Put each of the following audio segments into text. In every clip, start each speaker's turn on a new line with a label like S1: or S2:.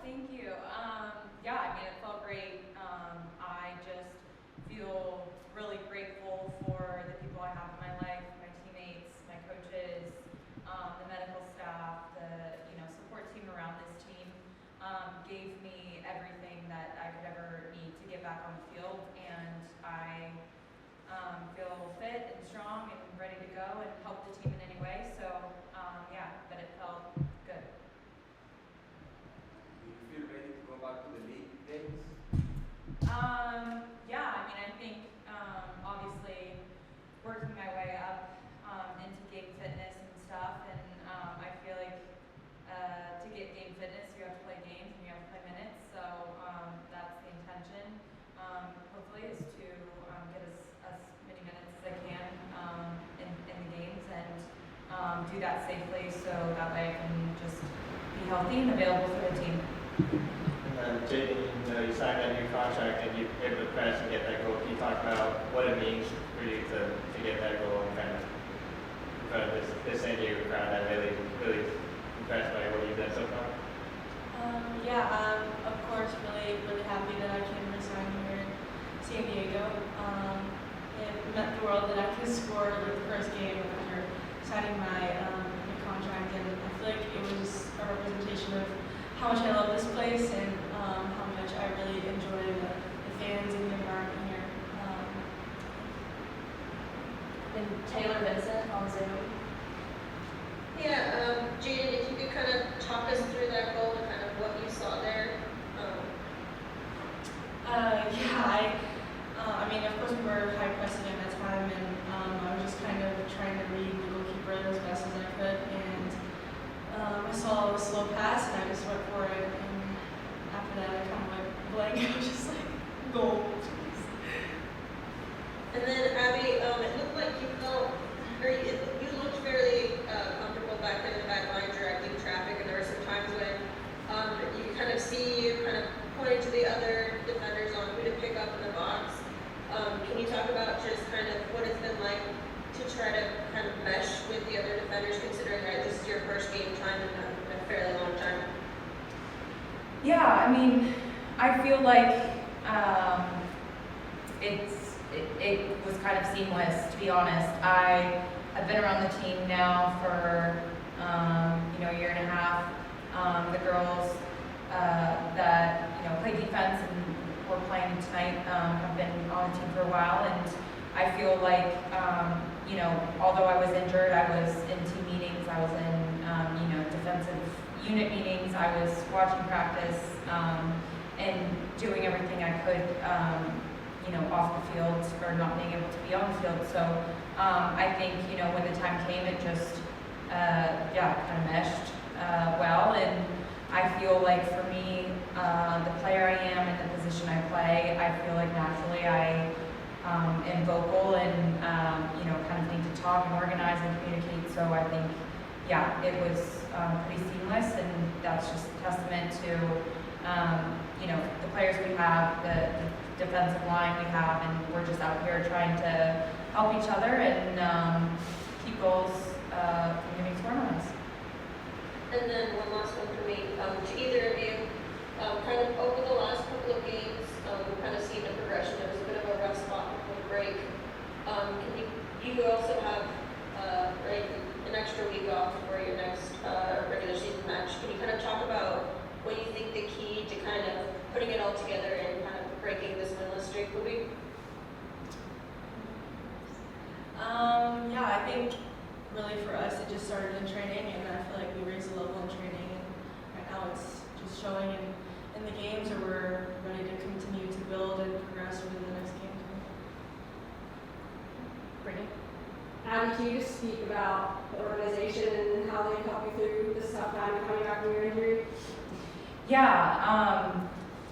S1: Thank you. Yeah, I mean, it felt great. I just feel really grateful for the people I have in my life, my teammates, my coaches, the medical staff, the support team around this team. Gave me everything that I could ever need to get back on the field, and I feel fit and strong and ready to go and help the team in any way. So yeah, but it felt good.
S2: Do you feel ready to go back to the league days?
S1: Yeah, I mean, I think obviously working my way up into game fitness and stuff, and I feel like to get game fitness, you have to play games and you have to play minutes. So that's the intention. Hopefully, is to get as many minutes as I can in the games and do that safely, so that way I can just be healthy and available for the team.
S3: And then Jaedyn, you signed that new contract and you were able to press and get that goal. Can you talk about what it means for you to get that goal and kind of in front of this San Diego crowd that really impressed by what you've done so far?
S4: Yeah, I'm of course really happy that I can resign here in San Diego. It meant the world that I could score like the first game after signing my contract, and I feel like it was a representation of how much I love this place and how much I really enjoy the fans and the environment here.
S5: And Taylor Vincent on Zoom.
S6: Yeah, Jaedyn, if you could kind of talk us through that goal and kind of what you saw there.
S4: I mean, of course we were high pressing at that time, and I was just kind of trying to read the goalkeeper as best as I could, and I saw a slow pass, and I just went for it, and after that I kind of went blank. I was just like, goal.
S6: And then Abby, it looked like you looked fairly comfortable back there in the back line directing traffic, and there were some times when you kind of see you kind of pointing to the other defenders on who to pick up in the box. Can you talk about just kind of what it's been like to try to kind of mesh with the other defenders, considering that this is your first game time in a fairly long time?
S1: Yeah, I mean, I feel like it was kind of seamless, to be honest. I've been around the team now for a year and a half. The girls that play defense and were playing tonight have been on the team for a while, and I feel like although I was injured, I was in team meetings, I was in defensive unit meetings, I was watching practice and doing everything I could off the field or not being able to be on the field. So I think when the time came, it just kind of meshed well, and I feel like for me, the player I am and the position I play, I feel like naturally I am vocal and kind of need to talk and organize and communicate. So I think it was pretty seamless, and that's just a testament to the players we have, the defensive line we have, and we're just out here trying to help each other and keep goals from getting scored on us.
S6: And then one last one for me, to either of you, kind of over the last couple of games, we've kind of seen a progression. There was a bit of a rough spot before the break. You also have an extra week off for your next regular season match. Can you kind of talk about what you think the key to kind of putting it all together and kind of breaking this winless streak will be?
S4: I think really for us it just started in training, and I feel like we raised the level in training, and right now it's just showing in the games, or we're ready to continue to build and progress over the next game.
S5: Brittany? Abby, can you just speak about the organization and how they helped you through this tough time coming back from your injury?
S1: Yeah,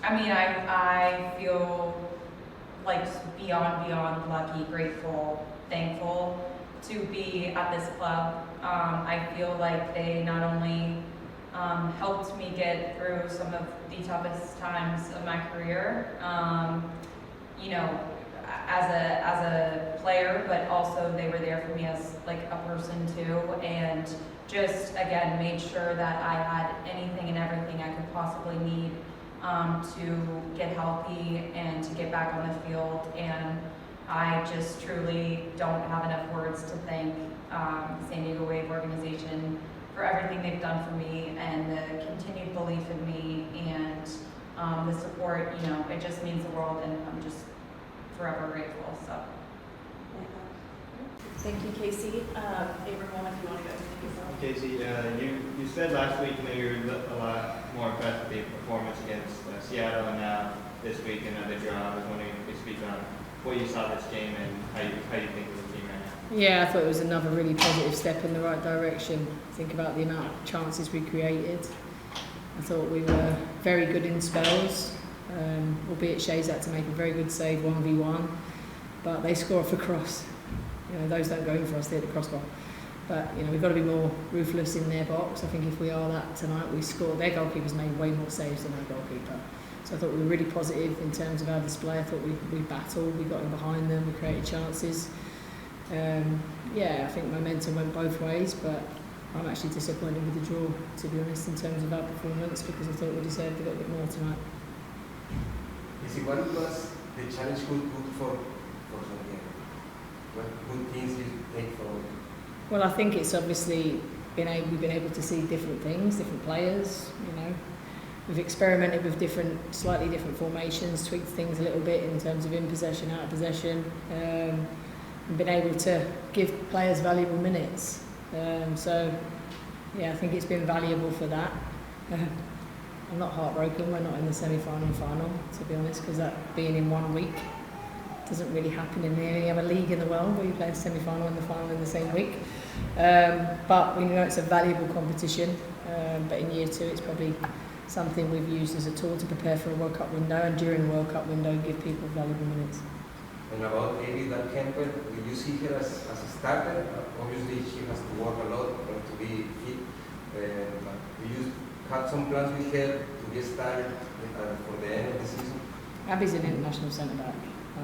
S1: I mean, I feel like beyond lucky, grateful, thankful to be at this club. I feel like they not only helped me get through some of the toughest times of my career, as a player, but also they were there for me as like a person too, and just, again, made sure that I had anything and everything I could possibly need to get healthy and to get back on the field. And I just truly don't have enough words to thank San Diego Wave organization for everything they've done for me and the continued belief in me and the support. You know, it just means the world, and I'm just forever grateful. So.
S7: Thank you, Casey. Abraham, if you want to go to
S3: Casey, you said last week that you were a lot more impressed with the performance against Seattle, and now this week another draw. I was wondering if you could speak on what you saw this game and how you think of the team right now.
S8: Yeah, I thought it was another really positive step in the right direction. Think about the amount of chances we created. I thought we were very good in spells, albeit Shay's had to make a very good save 1v1, but they score off a cross. You know, those don't go in for us, they hit the crossbar. But, you know, we've got to be more ruthless in their box. I think if we are that tonight, we score. Their goalkeepers made way more saves than our goalkeeper. So I thought we were really positive in terms of our display. I thought we battled, we got in behind them, we created chances. I think momentum went both ways, but I'm actually disappointed with the draw, to be honest, in terms of our performance, because I thought we deserved a little bit more tonight.
S2: Is it what was the challenge good for Santiago? What good things you take from it?
S8: Well, I think it's obviously we've been able to see different things, different players, you know. We've experimented with slightly different formations, tweaked things a little bit in terms of in possession, out of possession, and been able to give players valuable minutes. I think it's been valuable for that. I'm not heartbroken we're not in the semi-final and final, to be honest, because that being in 1 week doesn't really happen in any other league in the world where you play a semi-final and the final in the same week. But we know it's a valuable competition, but in year 2 it's probably something we've used as a tool to prepare for a World Cup window, and during the World Cup window give people valuable minutes.
S2: And about Dahlkemper, do you see her as a starter? Obviously she has to work a lot to be fit. Do you have some plans with her to get started for the end of the season?
S8: Abby's an international centre-back.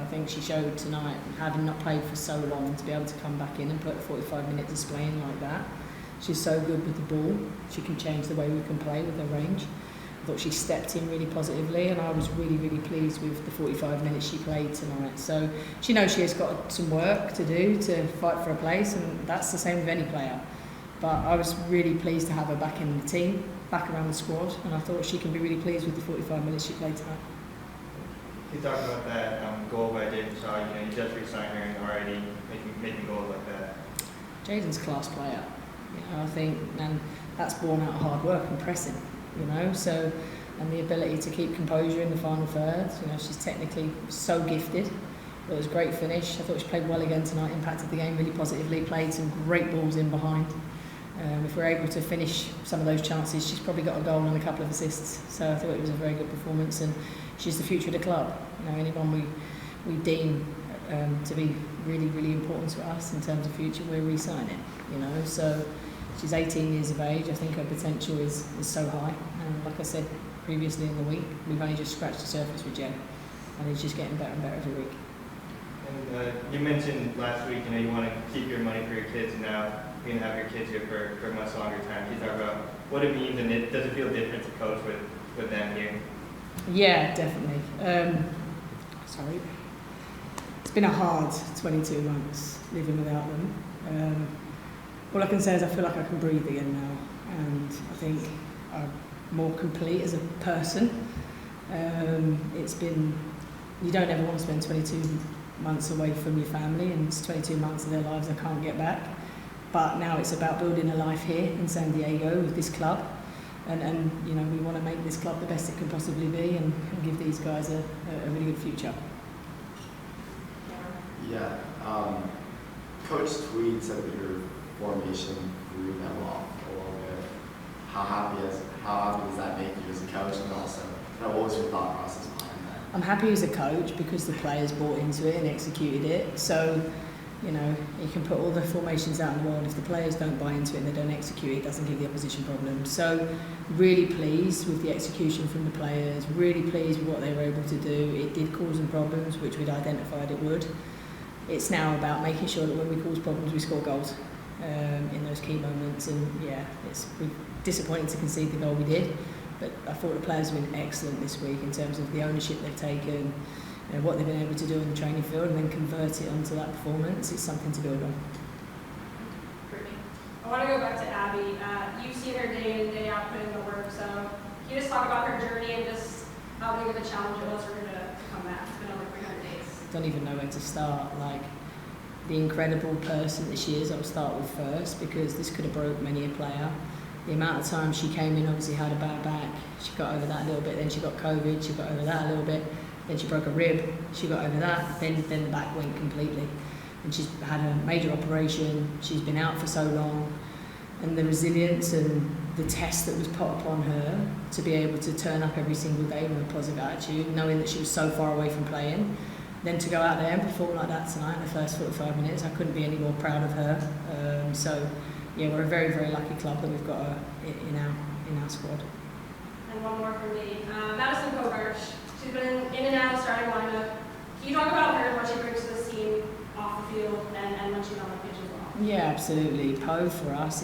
S8: I think she showed tonight, having not played for so long, to be able to come back in and put a 45-minute display in like that. She's so good with the ball. She can change the way we can play with her range. I thought she stepped in really positively, and I was really, really pleased with the 45 minutes she played tonight. So she knows she has got some work to do to fight for a place, and that's the same with any player. But I was really pleased to have her back in the team, back around the squad, and I thought she can be really pleased with the 45 minutes she played tonight.
S3: You talked about that goal by Jaedyn. You just re-signed her and already making goals like that.
S8: Jaedyn's a class player, you know, I think, and that's born out of hard work and pressing, you know, so, and the ability to keep composure in the final third. You know, she's technically so gifted. It was a great finish. I thought she played well again tonight, impacted the game really positively, played some great balls in behind. If we're able to finish some of those chances, she's probably got a goal and a couple of assists, so I thought it was a very good performance, and she's the future of the club. You know, anyone we deem to be really, really important to us in terms of future, we're re-signing. You know, so she's 18 years of age. I think her potential is so high. And like I said previously in the week, we've only just scratched the surface with Jen, and it's just getting better and better every week.
S3: And you mentioned last week, you want to keep your money for your kids, and now you're going to have your kids here for a much longer time. Can you talk about what it means, and does it feel different to coach with them here?
S8: Yeah, definitely. It's been a hard 22 months living without them. All I can say is I feel like I can breathe again now, and I think I'm more complete as a person. It's been, you don't ever want to spend 22 months away from your family, and it's 22 months of their lives I can't get back. But now it's about building a life here in San Diego with this club, and you know, we want to make this club the best it can possibly be, and give these guys a really good future.
S9: Yeah, Coach Tweed said that your formation threw them off a little bit. How happy does that make you as a coach, and also, what was your thought process behind that?
S8: I'm happy as a coach because the players bought into it and executed it. So, you know, you can put all the formations out in the world. If the players don't buy into it and they don't execute it, it doesn't give the opposition problems. So, really pleased with the execution from the players, really pleased with what they were able to do. It did cause them problems, which we'd identified it would. It's now about making sure that when we cause problems, we score goals. in those key moments. And yeah, we're disappointed to concede the goal we did, but I thought the players have been excellent this week in terms of the ownership they've taken, what they've been able to do in the training field, and then convert it onto that performance. It's something to build on.
S5: I want to go back to Abby. You've seen her day in, day out put in the work, so can you just talk about her journey and just how big of a challenge it was for her to come back? It's been over 300 days.
S8: Don't even know where to start. Like, the incredible person that she is, I'll start with first, because this could have broke many a player. The amount of time she came in, obviously had a bad back, she got over that a little bit, then she got COVID, she got over that a little bit, then she broke a rib, she got over that, then the back went completely. And she's had a major operation, she's been out for so long, and the resilience and the test that was put upon her to be able to turn up every single day with a positive attitude, knowing that she was so far away from playing, then to go out there and perform like that tonight in the first 45 minutes, I couldn't be any more proud of her. So yeah, we're a very, very lucky club that we've got her in our squad.
S5: And one more from me. Madison Kovarch, she's been in and out of the starting lineup. Can you talk about her and what she brings to this team off the field and when she's on the pitch as well?
S8: Yeah, absolutely. Po for us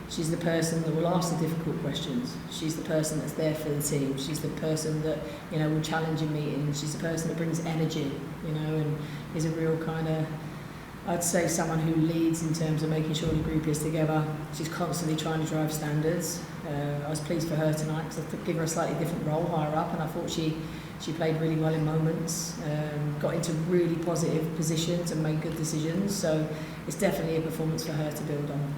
S8: she's the person that will ask the difficult questions. She's the person that's there for the team. She's the person that, will challenge in meetings. She's the person that brings energy, and is a real kind of, I'd say, someone who leads in terms of making sure the group is together. She's constantly trying to drive standards. I was pleased for her tonight because I give her a slightly different role higher up, and I thought she played really well in moments, got into really positive positions and made good decisions. So it's definitely a performance for her to build on.